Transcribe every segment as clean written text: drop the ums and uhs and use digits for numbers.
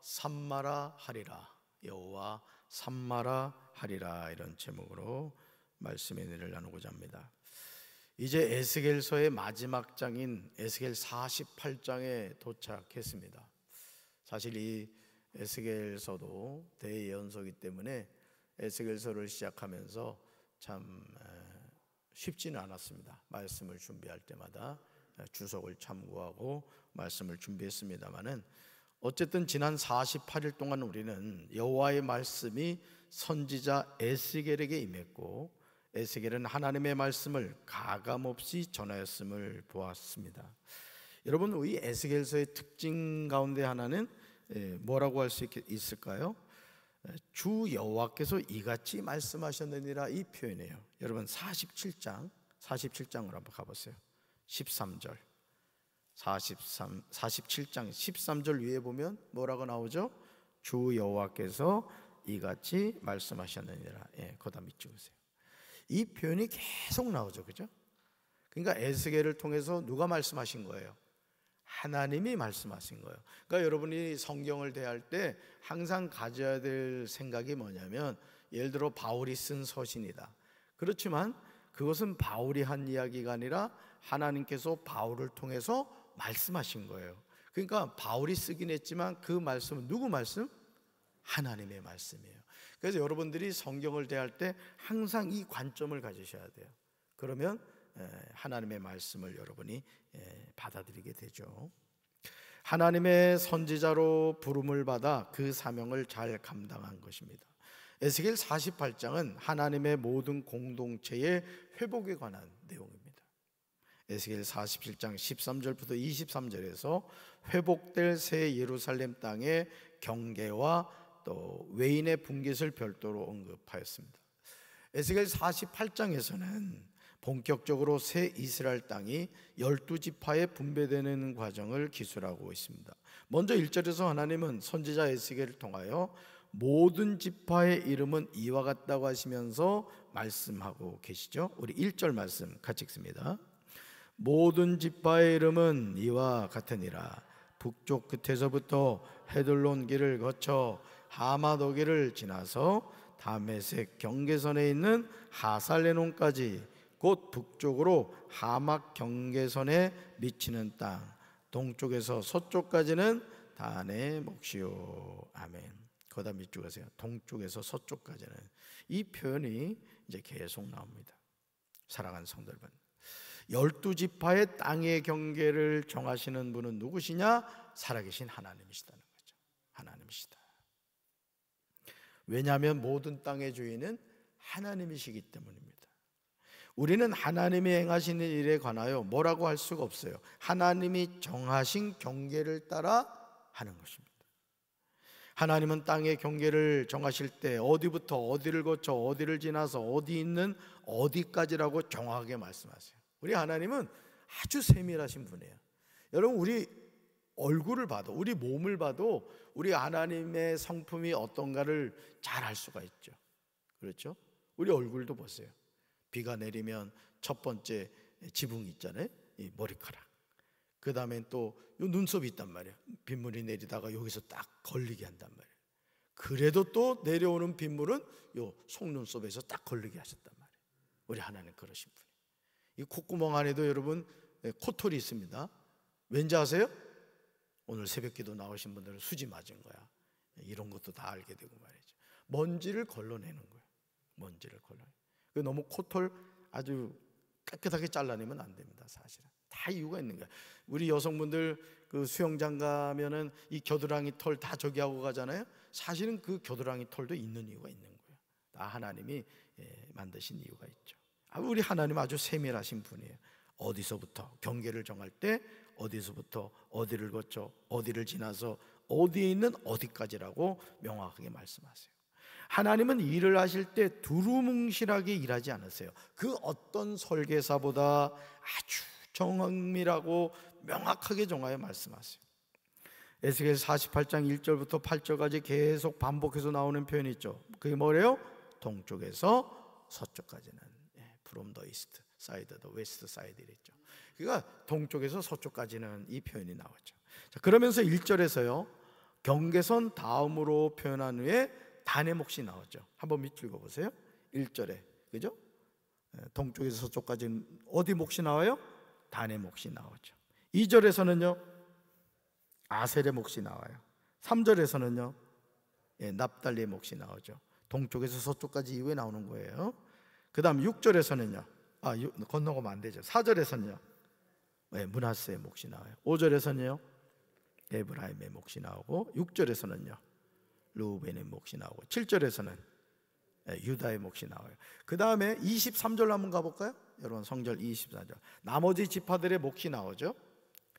산마라 하리라. 여호와 산마라 하리라. 이런 제목으로 말씀의 은혜를 나누고자 합니다. 이제 에스겔서의 마지막 장인 에스겔 48장에 도착했습니다. 사실 이 에스겔서도 대예언서이기 때문에 에스겔서를 시작하면서 참 쉽지는 않았습니다. 말씀을 준비할 때마다 주석을 참고하고 말씀을 준비했습니다마는 어쨌든 지난 48일 동안 우리는 여호와의 말씀이 선지자 에스겔에게 임했고 에스겔은 하나님의 말씀을 가감없이 전하였음을 보았습니다. 여러분, 이 에스겔서의 특징 가운데 하나는 뭐라고 할 수 있을까요? 주 여호와께서 이같이 말씀하셨느니라, 이 표현이에요. 여러분 47장으로 한번 가보세요. 13절 47장 13절 위에 보면 뭐라고 나오죠? 주 여호와께서 이같이 말씀하셨느니라. 거기다 밑줄으세요. 이 표현이 계속 나오죠, 그죠? 그러니까 에스겔을 통해서 누가 말씀하신 거예요? 하나님이 말씀하신 거예요. 그러니까 여러분이 성경을 대할 때 항상 가져야 될 생각이 뭐냐면, 예를 들어 바울이 쓴 서신이다. 그렇지만 그것은 바울이 한 이야기가 아니라 하나님께서 바울을 통해서 말씀하신 거예요. 그러니까 바울이 쓰긴 했지만 그 말씀은 누구 말씀? 하나님의 말씀이에요. 그래서 여러분들이 성경을 대할 때 항상 이 관점을 가지셔야 돼요. 그러면 하나님의 말씀을 여러분이 받아들이게 되죠. 하나님의 선지자로 부름을 받아 그 사명을 잘 감당한 것입니다. 에스겔 48장은 하나님의 모든 공동체의 회복에 관한 내용입니다. 에스겔 47장 13절부터 23절에서 회복될 새 예루살렘 땅의 경계와 또 외인의 분깃을 별도로 언급하였습니다. 에스겔 48장에서는 본격적으로 새 이스라엘 땅이 12지파에 분배되는 과정을 기술하고 있습니다. 먼저 1절에서 하나님은 선지자 에스겔을 통하여 모든 지파의 이름은 이와 같다고 하시면서 말씀하고 계시죠. 우리 1절 말씀 같이 읽습니다. 모든 지파의 이름은 이와 같으니라. 북쪽 끝에서부터 헤들론 길을 거쳐 하마도기를 지나서 다메섹 경계선에 있는 하살레논까지, 곧 북쪽으로 하막 경계선에 미치는 땅, 동쪽에서 서쪽까지는 단의 몫이요. 아멘. 거기다 밑줄 가세요. 동쪽에서 서쪽까지는. 이 표현이 이제 계속 나옵니다. 사랑하는 성도 여러분, 12지파의 땅의 경계를 정하시는 분은 누구시냐? 살아계신 하나님이시다는 거죠. 하나님이시다. 왜냐하면 모든 땅의 주인은 하나님이시기 때문입니다. 우리는 하나님이 행하시는 일에 관하여 뭐라고 할 수가 없어요. 하나님이 정하신 경계를 따라 하는 것입니다. 하나님은 땅의 경계를 정하실 때 어디부터 어디를 거쳐 어디를 지나서 어디 있는 어디까지라고 정확하게 말씀하세요. 우리 하나님은 아주 세밀하신 분이에요. 여러분, 우리 얼굴을 봐도, 우리 몸을 봐도 우리 하나님의 성품이 어떤가를 잘 알 수가 있죠. 그렇죠? 우리 얼굴도 보세요. 비가 내리면 첫 번째 지붕이 있잖아요. 이 머리카락. 그 다음엔 또 요 눈썹이 있단 말이에요. 빗물이 내리다가 여기서 딱 걸리게 한단 말이에요. 그래도 또 내려오는 빗물은 요 속눈썹에서 딱 걸리게 하셨단 말이에요. 우리 하나님 그러신 분이에요. 이 콧구멍 안에도 여러분 코털이 있습니다. 왠지 아세요? 오늘 새벽기도 나오신 분들은 수지 맞은 거야. 이런 것도 다 알게 되고 말이죠. 먼지를 걸러내는 거예요. 먼지를 걸러내. 너무 코털 아주 깨끗하게 잘라내면 안 됩니다. 사실은 다 이유가 있는 거야. 우리 여성분들 그 수영장 가면은 이 겨드랑이 털 다 저기 하고 가잖아요. 사실은 그 겨드랑이 털도 있는 이유가 있는 거예요. 다 하나님이 만드신 이유가 있죠. 우리 하나님 아주 세밀하신 분이에요. 어디서부터 경계를 정할 때 어디서부터 어디를 거쳐 어디를 지나서 어디에 있는 어디까지라고 명확하게 말씀하세요. 하나님은 일을 하실 때 두루뭉실하게 일하지 않으세요. 그 어떤 설계사보다 아주 정밀하고 명확하게 정하여 말씀하세요. 에스겔 48장 1절부터 8절까지 계속 반복해서 나오는 표현이 있죠. 그게 뭐래요? 동쪽에서 서쪽까지는, from the east side, the west side 이랬죠. 그러니까 동쪽에서 서쪽까지는 이 표현이 나오죠. 자, 그러면서 1절에서요, 경계선 다음으로 표현한 후에 단의 몫이 나오죠. 한번 밑줄 읽어보세요. 1절에 그죠? 동쪽에서 서쪽까지는 어디 몫이 나와요? 단의 몫이 나오죠. 2절에서는요 아셀의 몫이 나와요. 3절에서는요 납달리의 몫이 나오죠. 동쪽에서 서쪽까지 이후에 나오는 거예요. 그 다음 6절에서는요 건너가면 안 되죠. 4절에서는요 므낫세의 몫이 나와요. 5절에서는요 에브라임의 몫이 나오고, 6절에서는요 르우벤의 몫이 나오고, 7절에서는 유다의 몫이 나와요. 그 다음에 23절 한번 가볼까요? 여러분 성절 24절 나머지 지파들의 몫이 나오죠.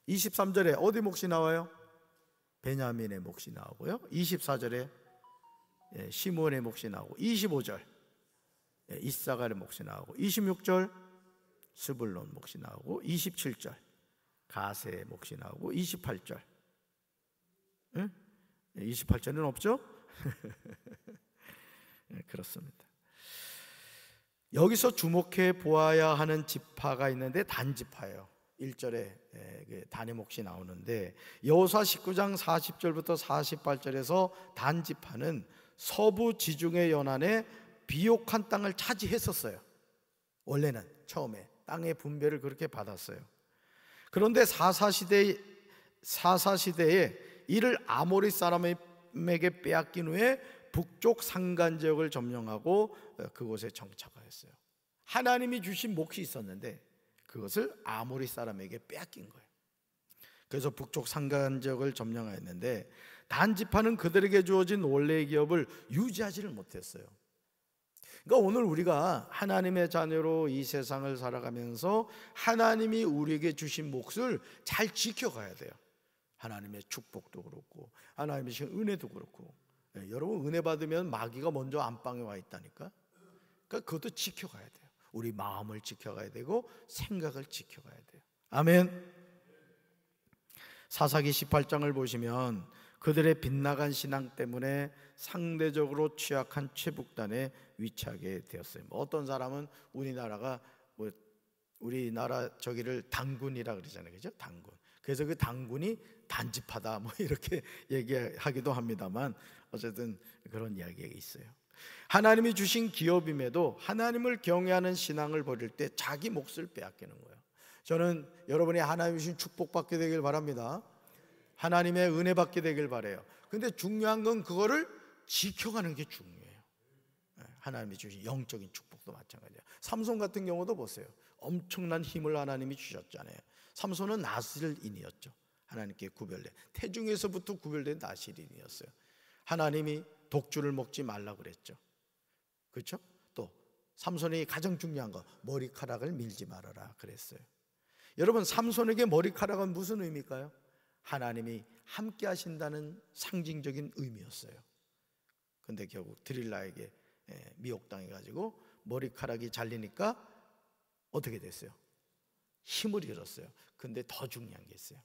23절에 어디 몫이 나와요? 베냐민의 몫이 나오고요. 24절에 시므온의 몫이 나오고, 25절 이사갈의 몫이 나오고, 26절 스불론 몫이 나오고, 27절 가세의 몫이 나오고, 28절 28절은 없죠? 그렇습니다. 여기서 주목해 보아야 하는 지파가 있는데 단지파예요. 1절에 단의 몫이 나오는데 여호수아 19장 40절부터 48절에서 단지파는 서부 지중해 연안에 비옥한 땅을 차지했었어요. 원래는 처음에 땅의 분배를 그렇게 받았어요. 그런데 사사시대에 이를 아모리 사람에게 빼앗긴 후에 북쪽 산간 지역을 점령하고 그곳에 정착하였어요. 하나님이 주신 몫이 있었는데 그것을 아모리 사람에게 빼앗긴 거예요. 그래서 북쪽 산간 지역을 점령하였는데 단지파는 그들에게 주어진 원래의 기업을 유지하지를 못했어요. 그러니까 오늘 우리가 하나님의 자녀로 이 세상을 살아가면서 하나님이 우리에게 주신 몫을 잘 지켜가야 돼요. 하나님의 축복도 그렇고 하나님의 은혜도 그렇고. 여러분 은혜 받으면 마귀가 먼저 안방에 와 있다니까. 그러니까 그것도 지켜가야 돼요. 우리 마음을 지켜가야 되고 생각을 지켜가야 돼요. 아멘. 사사기 18장을 보시면 그들의 빗나간 신앙 때문에 상대적으로 취약한 최북단에 위치하게 되었어요. 어떤 사람은 우리나라가 우리나라 저기를 단군이라 그러잖아요, 그죠? 단군. 그래서 그 단군이 단지파다 이렇게 얘기하기도 합니다만 어쨌든 그런 이야기가 있어요. 하나님이 주신 기업임에도 하나님을 경외하는 신앙을 버릴 때 자기 몫을 빼앗기는 거예요. 저는 여러분이 하나님이 주신 축복 받게 되길 바랍니다. 하나님의 은혜 받게 되길 바라요. 근데 중요한 건 그거를 지켜가는 게 중요해요. 하나님이 주신 영적인 축복도 마찬가지예요. 삼손 같은 경우도 보세요. 엄청난 힘을 하나님이 주셨잖아요. 삼손은 나실인이었죠. 하나님께 구별된, 태중에서부터 구별된 나실인이었어요. 하나님이 독주를 먹지 말라 그랬죠. 그렇죠? 또 삼손이 가장 중요한 거 머리카락을 밀지 말아라 그랬어요. 여러분 삼손에게 머리카락은 무슨 의미일까요? 하나님이 함께 하신다는 상징적인 의미였어요. 근데 결국 드릴라에게 미혹당해가지고 머리카락이 잘리니까 어떻게 됐어요? 힘을 잃었어요. 근데 더 중요한 게 있어요.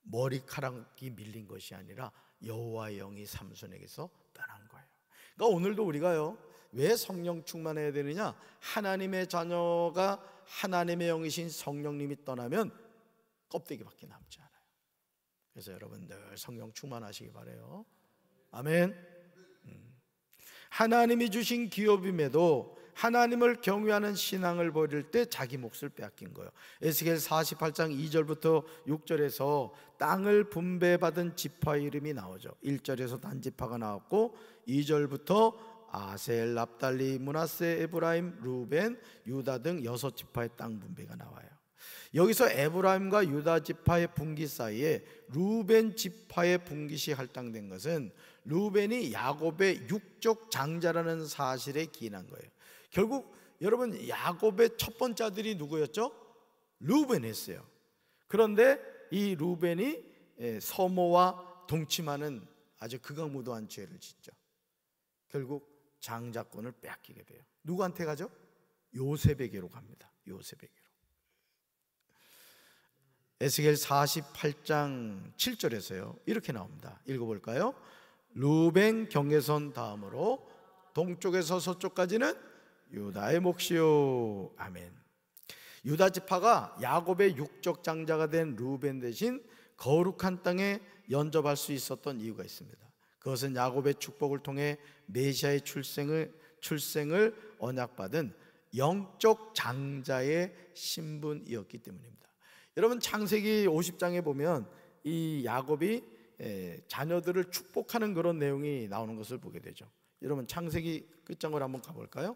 머리카락이 밀린 것이 아니라 여호와의 영이 삼손에게서 떠난 거예요. 그러니까 오늘도 우리가요, 왜 성령 충만해야 되느냐? 하나님의 자녀가 하나님의 영이신 성령님이 떠나면 껍데기밖에 남지 않아요. 그래서 여러분 늘 성령 충만하시기 바라요. 아멘. 하나님이 주신 기업임에도 하나님을 경외하는 신앙을 버릴 때 자기 몫을 빼앗긴 거예요. 에스겔 48장 2절부터 6절에서 땅을 분배받은 지파 이름이 나오죠. 1절에서 단지파가 나왔고 2절부터 아셀, 납달리, 므낫세, 에브라임, 루벤, 유다 등 6지파의 땅 분배가 나와요. 여기서 에브라임과 유다 지파의 분기 사이에 루벤 지파의 분깃이 할당된 것은 루벤이 야곱의 육적 장자라는 사실에 기인한 거예요. 결국 여러분 야곱의 첫 번째 아들이 누구였죠? 루벤이었어요. 그런데 이 루벤이 서모와 동침하는 아주 극악무도한 죄를 짓죠. 결국 장자권을 빼앗기게 돼요. 누구한테 가죠? 요셉에게로 갑니다. 요셉에게로. 에스겔 48장 7절에서요 이렇게 나옵니다. 읽어볼까요? 루벤 경계선 다음으로 동쪽에서 서쪽까지는 유다의 몫이요. 아멘. 유다 지파가 야곱의 육적 장자가 된 루벤 대신 거룩한 땅에 연접할 수 있었던 이유가 있습니다. 그것은 야곱의 축복을 통해 메시아의 출생을 언약받은 영적 장자의 신분이었기 때문입니다. 여러분, 창세기 50장에 보면 이 야곱이 자녀들을 축복하는 그런 내용이 나오는 것을 보게 되죠. 여러분, 창세기 끝장으로 한번 가볼까요?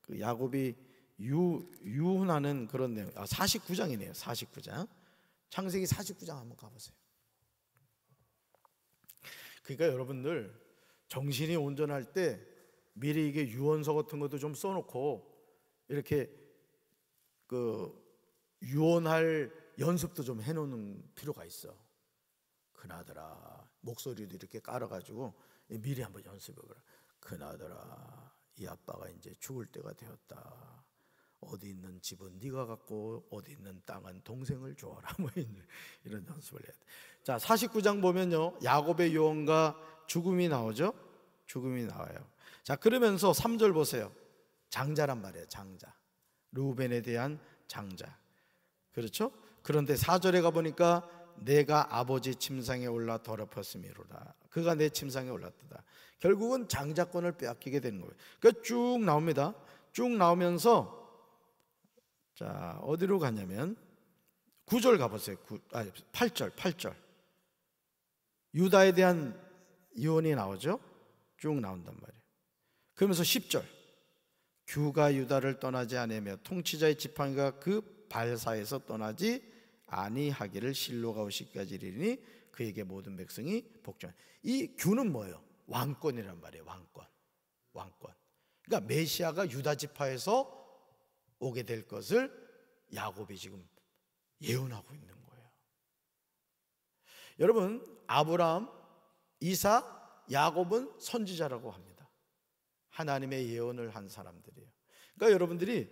그 야곱이 유훈하는 그런 내용. 49장이네요. 49장. 창세기 49장 한번 가보세요. 그러니까 여러분들 정신이 온전할 때 미리 이게 유언서 같은 것도 좀 써놓고 이렇게 그 유언할 연습도 좀 해놓는 필요가 있어. 그나저나 목소리도 이렇게 깔아가지고 미리 한번 연습해보라. 그나저나 이 아빠가 이제 죽을 때가 되었다. 어디 있는 집은 네가 갖고 어디 있는 땅은 동생을 주어라. 뭐 이런 연습을 해야 돼. 자, 49장 보면요, 야곱의 유언과 죽음이 나오죠. 죽음이 나와요. 자, 그러면서 3절 보세요. 장자란 말이에요. 장자. 르우벤에 대한 장자. 그렇죠? 그런데 4절에 가보니까 내가 아버지 침상에 올라 더럽혔음이로다. 그가 내 침상에 올랐다. 결국은 장자권을 빼앗기게 되는 거예요. 그러니까 쭉 나옵니다. 쭉 나오면서 자, 어디로 가냐면 9절 가보세요. 8절. 유다에 대한 유언이 나오죠. 쭉 나온단 말이에요. 그러면서 10절, 규가 유다를 떠나지 않으며 통치자의 지팡이가 그 발사에서 떠나지 아니하기를 실로가 오시기까지 이르니 그에게 모든 백성이 복종. 이 규는 뭐예요? 왕권이란 말이에요. 왕권. 그러니까 메시아가 유다 지파에서 오게 될 것을 야곱이 지금 예언하고 있는 거예요. 여러분, 아브라함, 이삭, 야곱은 선지자라고 합니다. 하나님의 예언을 한 사람들이에요. 그러니까 여러분들이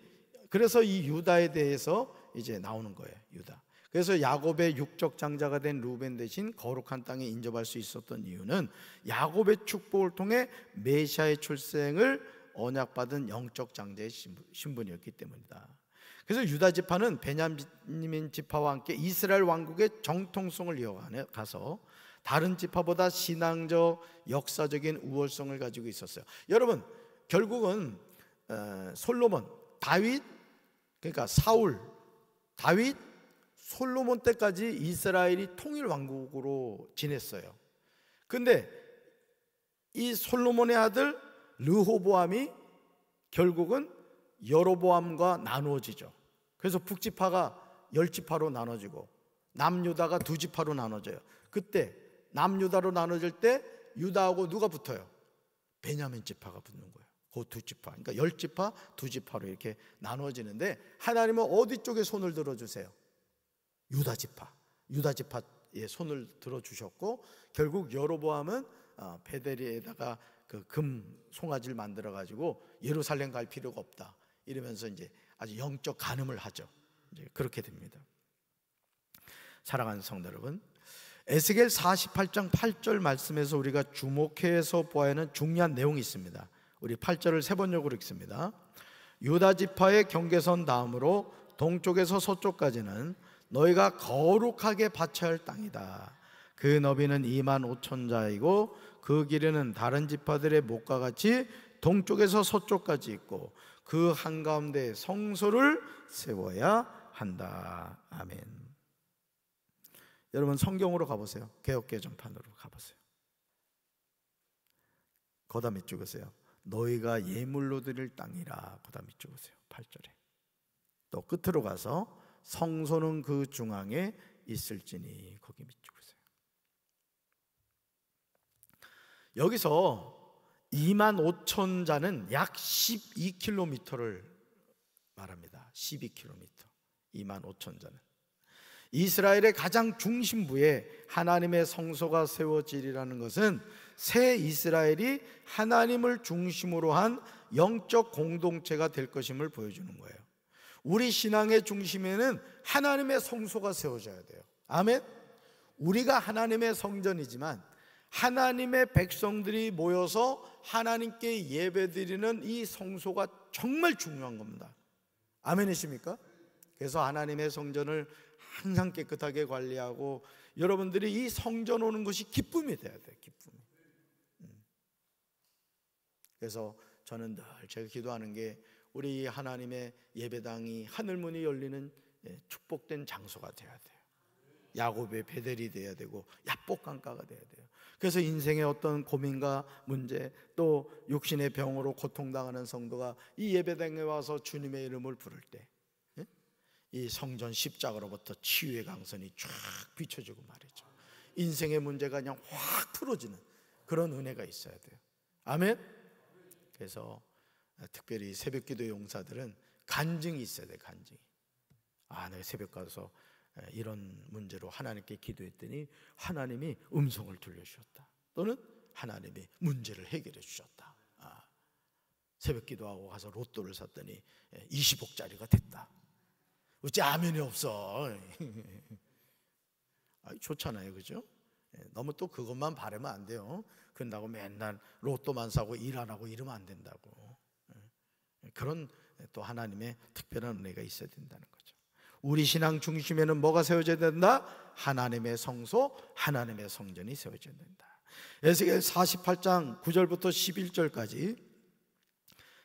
그래서 이 유다에 대해서 이제 나오는 거예요. 유다. 그래서 야곱의 육적 장자가 된 루벤 대신 거룩한 땅에 인접할 수 있었던 이유는 야곱의 축복을 통해 메시아의 출생을 언약받은 영적 장자의 신분이었기 때문이다. 그래서 유다 지파는 베냐민 지파와 함께 이스라엘 왕국의 정통성을 이어가서 다른 지파보다 신앙적, 역사적인 우월성을 가지고 있었어요. 여러분, 결국은 솔로몬, 다윗, 그러니까 사울, 다윗, 솔로몬 때까지 이스라엘이 통일 왕국으로 지냈어요. 근데 이 솔로몬의 아들 르호보암이 결국은 여로보암과 나누어지죠. 그래서 북지파가 10지파로 나눠지고 남유다가 2지파로 나눠져요. 그때 남유다로 나눠질 때 유다하고 누가 붙어요? 베냐민 지파가 붙는 거예요. 그 2지파. 그러니까 10지파, 2지파로 이렇게 나눠지는데 하나님은 어디 쪽에 손을 들어주세요? 유다 지파의 손을 들어주셨고 결국 여로보암은 베델에다가 그 금 송아지를 만들어 가지고 예루살렘 갈 필요가 없다 이러면서 이제 아주 영적 간음을 하죠. 이제 그렇게 됩니다. 사랑하는 성도 여러분, 에스겔 48장 8절 말씀에서 우리가 주목해서 보아야 하는 중요한 내용이 있습니다. 우리 8절을 세 번역으로 읽습니다. 유다 지파의 경계선 다음으로 동쪽에서 서쪽까지는 너희가 거룩하게 바쳐야 할 땅이다. 그 너비는 25,000자이고 그 길이는 다른 지파들의 목과 같이 동쪽에서 서쪽까지 있고 그 한가운데 성소를 세워야 한다. 아멘. 여러분, 성경으로 가보세요. 개역개정판으로 가보세요. 거다 밑 적으세요. 너희가 예물로 드릴 땅이라. 거다 밑 적으세요. 8절에. 또 끝으로 가서 성소는 그 중앙에 있을지니. 거기 밑 적으세요. 여기서 25,000자는 약 12km를 말합니다. 12km. 25,000자는 이스라엘의 가장 중심부에 하나님의 성소가 세워지리라는 것은 새 이스라엘이 하나님을 중심으로 한 영적 공동체가 될 것임을 보여주는 거예요. 우리 신앙의 중심에는 하나님의 성소가 세워져야 돼요. 아멘. 우리가 하나님의 성전이지만 하나님의 백성들이 모여서 하나님께 예배드리는 이 성소가 정말 중요한 겁니다. 아멘이십니까? 그래서 하나님의 성전을 항상 깨끗하게 관리하고 여러분들이 이 성전 오는 것이 기쁨이 돼야 돼요. 기쁨이. 그래서 저는 늘 제가 기도하는 게 우리 하나님의 예배당이 하늘문이 열리는 축복된 장소가 돼야 돼요. 야곱의 베델이 돼야 되고 야복강가가 돼야 돼요. 그래서 인생의 어떤 고민과 문제, 또 육신의 병으로 고통당하는 성도가 이 예배당에 와서 주님의 이름을 부를 때 이 성전 십자가로부터 치유의 강선이 쫙 비춰지고 말이죠. 인생의 문제가 그냥 확 풀어지는 그런 은혜가 있어야 돼요. 아멘. 그래서 특별히 새벽기도 용사들은 간증이 있어야 돼요. 간증이. 내가 새벽 가서 이런 문제로 하나님께 기도했더니 하나님이 음성을 들려주셨다, 또는 하나님이 문제를 해결해 주셨다. 새벽 기도하고 가서 로또를 샀더니 20억짜리가 됐다. 어찌 아멘이 없어. 좋잖아요, 그죠? 너무 또 그것만 바라면 안 돼요. 그런다고 맨날 로또만 사고 일 안 하고 이러면 안 된다고. 그런 또 하나님의 특별한 은혜가 있어야 된다는 거죠. 우리 신앙 중심에는 뭐가 세워져야 된다? 하나님의 성소, 하나님의 성전이 세워져야 된다. 에스겔 48장 9절부터 11절까지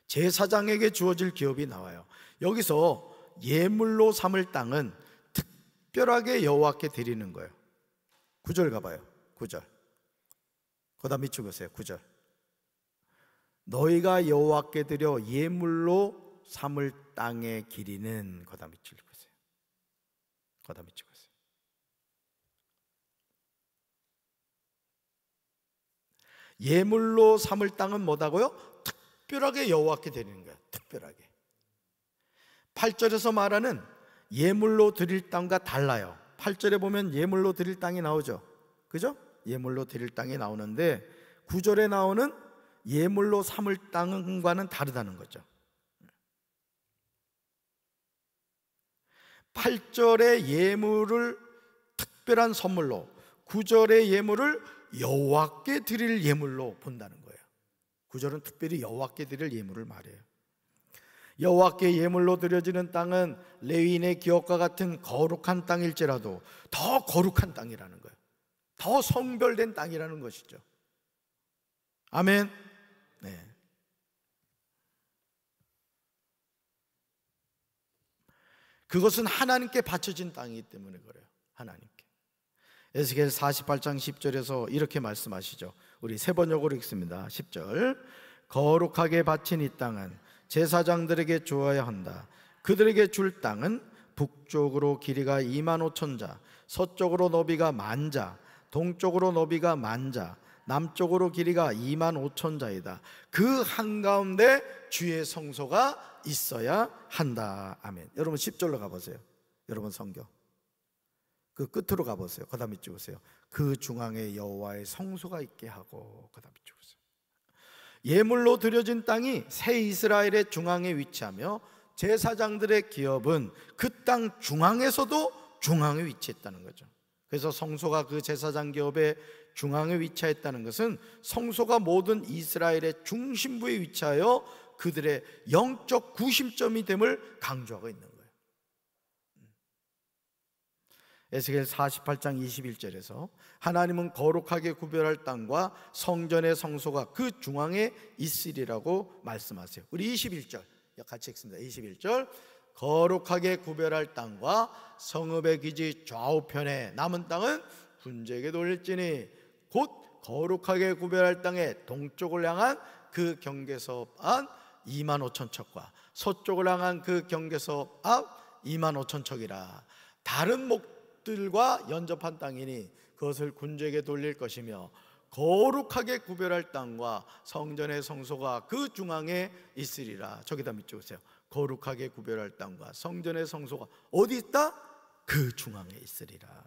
제사장에게 주어질 기업이 나와요. 여기서 예물로 삼을 땅은 특별하게 여호와께 드리는 거예요. 9절 가봐요. 9절. 거기다 밑줄 보세요. 9절. 너희가 여호와께 드려 예물로 삼을 땅의 길이는, 거기다 밑줄 보세요. 거기다 밑줄 보세요. 예물로 삼을 땅은 뭐다고요? 특별하게 여호와께 드리는 거예요. 특별하게. 8절에서 말하는 예물로 드릴 땅과 달라요. 8절에 보면 예물로 드릴 땅이 나오죠. 그죠? 예물로 드릴 땅이 나오는데 9절에 나오는 예물로 삼을 땅과는 다르다는 거죠. 8절의 예물을 특별한 선물로, 9절의 예물을 여호와께 드릴 예물로 본다는 거예요. 9절은 특별히 여호와께 드릴 예물을 말해요. 여호와께 예물로 드려지는 땅은 레위인의 기업과 같은 거룩한 땅일지라도 더 거룩한 땅이라는 거예요. 더 성별된 땅이라는 것이죠. 아멘. 네. 그것은 하나님께 바쳐진 땅이기 때문에 그래요. 하나님께. 에스겔 48장 10절에서 이렇게 말씀하시죠. 우리 세 번역으로 읽습니다. 10절. 거룩하게 바친 이 땅은 제사장들에게 주어야 한다. 그들에게 줄 땅은 북쪽으로 길이가 25,000자, 서쪽으로 너비가 10,000자, 동쪽으로 너비가 10,000자, 남쪽으로 길이가 25,000자이다. 그 한가운데 주의 성소가 있어야 한다. 아멘. 여러분 10절로 가보세요. 여러분 성경 그 끝으로 가보세요. 그 다음에 찍으세요. 그 중앙에 여호와의 성소가 있게 하고, 그 다음에 찍으세요. 예물로 드려진 땅이 새 이스라엘의 중앙에 위치하며 제사장들의 기업은 그 땅 중앙에서도 중앙에 위치했다는 거죠. 그래서 성소가 그 제사장 기업의 중앙에 위치했다는 것은 성소가 모든 이스라엘의 중심부에 위치하여 그들의 영적 구심점이 됨을 강조하고 있는 거예요. 에스겔 48장 21절에서 하나님은 거룩하게 구별할 땅과 성전의 성소가 그 중앙에 있으리라고 말씀하세요. 우리 21절 같이 읽습니다. 21절. 거룩하게 구별할 땅과 성읍의 기지 좌우편에 남은 땅은 군주에게 돌릴지니 곧 거룩하게 구별할 땅의 동쪽을 향한 그 경계서 앞 25,000척과 서쪽을 향한 그 경계서 앞 25,000척이라. 다른 목들과 연접한 땅이니 그것을 군주에게 돌릴 것이며 거룩하게 구별할 땅과 성전의 성소가 그 중앙에 있으리라. 저기다 밑줄 그으세요. 거룩하게 구별할 땅과 성전의 성소가 어디 있다? 그 중앙에 있으리라.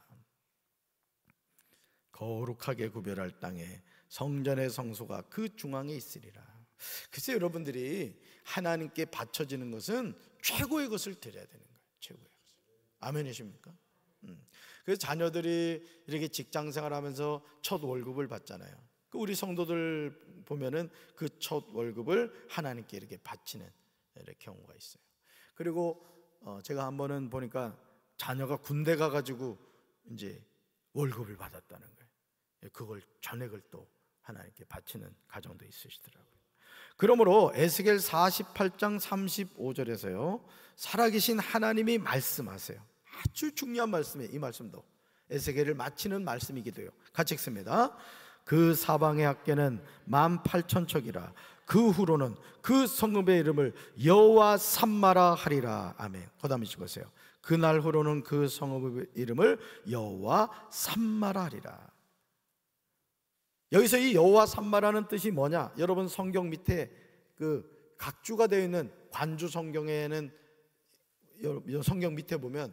거룩하게 구별할 땅에 성전의 성소가 그 중앙에 있으리라. 글쎄 여러분들이 하나님께 바쳐지는 것은 최고의 것을 드려야 되는 거예요. 최고의 것을. 아멘이십니까? 그래서 자녀들이 이렇게 직장 생활하면서 첫 월급을 받잖아요. 우리 성도들 보면은 그 첫 월급을 하나님께 이렇게 바치는 이렇게 경우가 있어요. 그리고 제가 한 번은 보니까 자녀가 군대 가가지고 이제 월급을 받았다는 거예요. 그걸 전액을 또 하나님께 바치는 가정도 있으시더라고요. 그러므로 에스겔 48장 35절에서요 살아계신 하나님이 말씀하세요. 아주 중요한 말씀이에요. 이 말씀도 에스겔을 마치는 말씀이기도 해요. 같이 읽습니다. 그 사방의 학계는 18,000척이라 그 후로는 그 성읍의 이름을 여호와 삼마라 하리라. 아멘. 거담이 찍으세요. 그날 후로는 그 성읍의 이름을 여호와 삼마라 하리라. 여기서 이 여호와 삼마라는 뜻이 뭐냐? 여러분 성경 밑에 그 각주가 되어 있는 관주 성경에는 성경 밑에 보면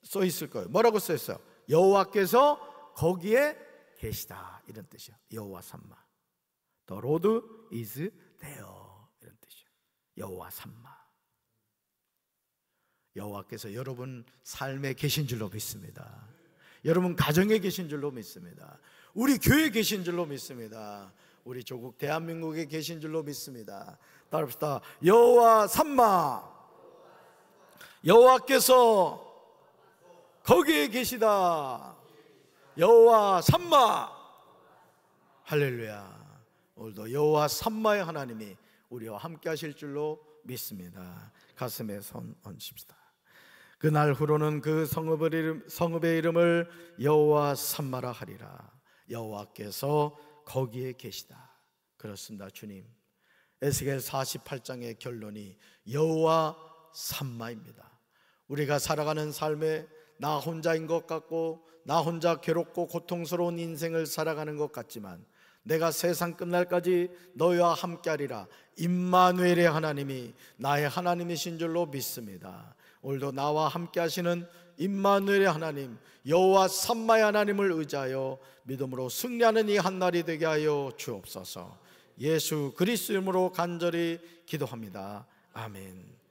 써 있을 거예요. 뭐라고 써 있어요? 여호와께서 거기에 계시다, 이런 뜻이에요. 여호와 삼마. The Lord is there, 이런 뜻이에요. 여호와 삼마. 여호와께서 여러분 삶에 계신 줄로 믿습니다. 여러분 가정에 계신 줄로 믿습니다. 우리 교회에 계신 줄로 믿습니다. 우리 조국 대한민국에 계신 줄로 믿습니다. 따라합시다. 여호와 삼마. 여호와께서 거기에 계시다. 여호와 삼마. 할렐루야. 오늘도 여호와 삼마의 하나님이 우리와 함께 하실 줄로 믿습니다. 가슴에 손 얹읍시다. 그날 후로는 그 성읍의 이름을 여호와 삼마라 하리라. 여호와께서 거기에 계시다. 그렇습니다. 주님, 에스겔 48장의 결론이 여호와 삼마입니다. 우리가 살아가는 삶에 나 혼자인 것 같고 나 혼자 괴롭고 고통스러운 인생을 살아가는 것 같지만 내가 세상 끝날까지 너희와 함께하리라. 임마누엘의 하나님이 나의 하나님이신 줄로 믿습니다. 오늘도 나와 함께 하시는 임마누엘의 하나님, 여호와 삼마의 하나님을 의지하여 믿음으로 승리하는 이 한날이 되게 하여 주옵소서. 예수 그리스도 이름으로 간절히 기도합니다. 아멘.